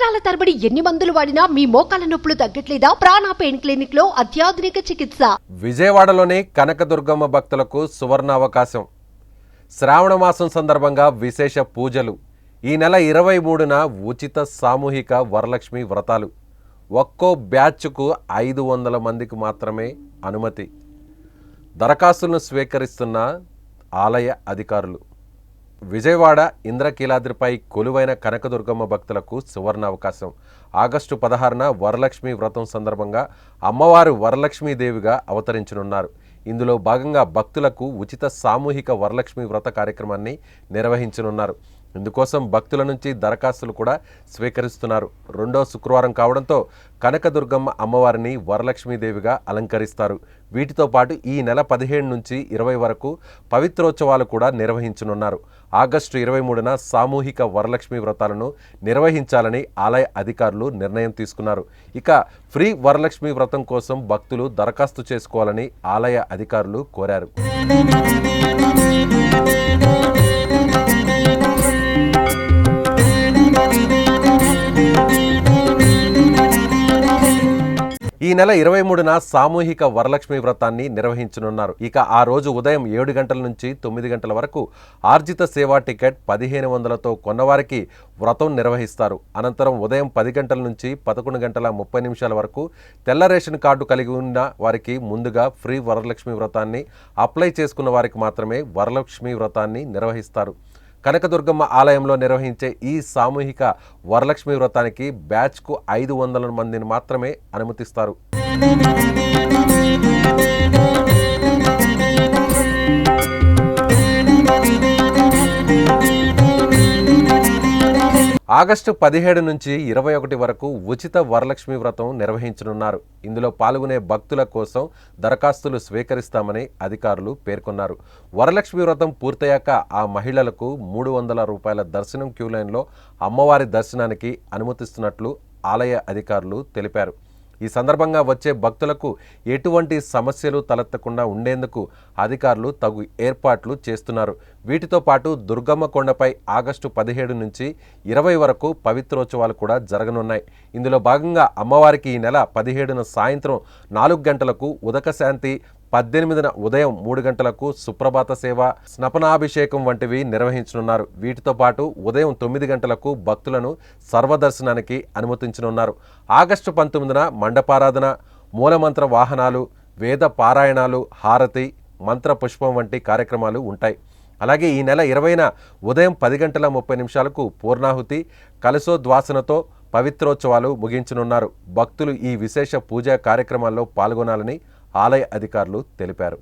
సంవత్సరాల తరబడి ఎన్ని మందులు వాడినా మీ మోకాల నొప్పులు తగ్గట్లేదా? ప్రాణ పెయిన్ క్లినిక్ లో అత్యాధునిక చికిత్స. విజయవాడలోని కనకదుర్గమ్మ భక్తులకు సువర్ణ అవకాశం. శ్రావణ మాసం సందర్భంగా విశేష పూజలు. ఈ నెల 23న ఉచిత సామూహిక వరలక్ష్మి వ్రతాలు. ఒక్కో బ్యాచ్కు 500 మందికి మాత్రమే అనుమతి. దరఖాస్తులను స్వీకరిస్తున్న ఆలయ అధికారులు. విజయవాడ ఇంద్రకీలాద్రిపై కొలువైన కనకదుర్గమ్మ భక్తులకు సువర్ణ అవకాశం. ఆగస్టు 16న వరలక్ష్మి వ్రతం సందర్భంగా అమ్మవారు వరలక్ష్మీదేవిగా అవతరించనున్నారు. ఇందులో భాగంగా భక్తులకు ఉచిత సామూహిక వరలక్ష్మి వ్రత కార్యక్రమాన్ని నిర్వహించనున్నారు. ఇందుకోసం భక్తుల నుంచి దరఖాస్తులు కూడా స్వీకరిస్తున్నారు. రెండో శుక్రవారం కావడంతో కనకదుర్గమ్మ అమ్మవారిని వరలక్ష్మీదేవిగా అలంకరిస్తారు. వీటితో పాటు ఈ నెల 15 నుంచి 20 వరకు పవిత్రోత్సవాలు కూడా నిర్వహించనున్నారు. ఆగస్టు 23న సామూహిక వరలక్ష్మి వ్రతాలను నిర్వహించాలని ఆలయ అధికారులు నిర్ణయం తీసుకున్నారు. ఇక ఫ్రీ వరలక్ష్మి వ్రతం కోసం భక్తులు దరఖాస్తు చేసుకోవాలని ఆలయ అధికారులు కోరారు. ఈ నెల 23న సామూహిక వరలక్ష్మి వ్రతాన్ని నిర్వహించనున్నారు. ఇక ఆ రోజు ఉదయం 7 గంటల నుంచి 9 గంటల వరకు ఆర్జిత సేవా టికెట్ 1500తో కొన్నవారికి వ్రతం నిర్వహిస్తారు. అనంతరం ఉదయం 10 గంటల నుంచి 11 గంటల 30 నిమిషాల వరకు తెల్ల రేషన్ కార్డు కలిగి ఉన్న వారికి ముందుగా ఫ్రీ వరలక్ష్మి వ్రతాన్ని అప్లై చేసుకున్న వారికి మాత్రమే వరలక్ష్మి వ్రతాన్ని నిర్వహిస్తారు. కనకదుర్గమ్మ ఆలయంలో నిర్వహించే ఈ సామూహిక వరలక్ష్మి వ్రతానికి బ్యాచ్కు 500 మందిని మాత్రమే అనుమతిస్తారు. ఆగస్టు 17 నుంచి 21 వరకు ఉచిత వరలక్ష్మి వ్రతం నిర్వహించనున్నారు. ఇందులో పాల్గొనే భక్తుల కోసం దరఖాస్తులు స్వీకరిస్తామని అధికారులు పేర్కొన్నారు. వరలక్ష్మి వ్రతం పూర్తయ్యాక ఆ మహిళలకు 300 రూపాయల దర్శనం క్యూ లైన్లో అమ్మవారి దర్శనానికి అనుమతిస్తున్నట్లు ఆలయ అధికారులు తెలిపారు. ఈ సందర్భంగా వచ్చే భక్తులకు ఎటువంటి సమస్యలు తలెత్తకుండా ఉండేందుకు అధికారులు తగు ఏర్పాట్లు చేస్తున్నారు. వీటితో పాటు దుర్గమ్మ కొండపై ఆగస్టు 17 నుంచి 20 వరకు పవిత్రోత్సవాలు కూడా జరగనున్నాయి. ఇందులో భాగంగా అమ్మవారికి ఈ నెల 17న సాయంత్రం 4 గంటలకు ఉదక శాంతి, 18న ఉదయం 3 గంటలకు సుప్రభాత సేవ, స్నపనాభిషేకం వంటివి నిర్వహించనున్నారు. వీటితో పాటు ఉదయం 9 గంటలకు భక్తులను సర్వదర్శనానికి అనుమతించనున్నారు. ఆగస్టు 19న మండపారాధన, మూలమంత్ర వాహనాలు, వేద పారాయణాలు, హారతి, మంత్ర పుష్పం వంటి కార్యక్రమాలు ఉంటాయి. అలాగే ఈ నెల 20న ఉదయం 10 గంటల 30 నిమిషాలకు పూర్ణాహుతి, కలశోద్వాసనతో పవిత్రోత్సవాలు ముగించనున్నారు. భక్తులు ఈ విశేష పూజా కార్యక్రమాల్లో పాల్గొనాలని ఆలయ అధికారులు తెలిపారు.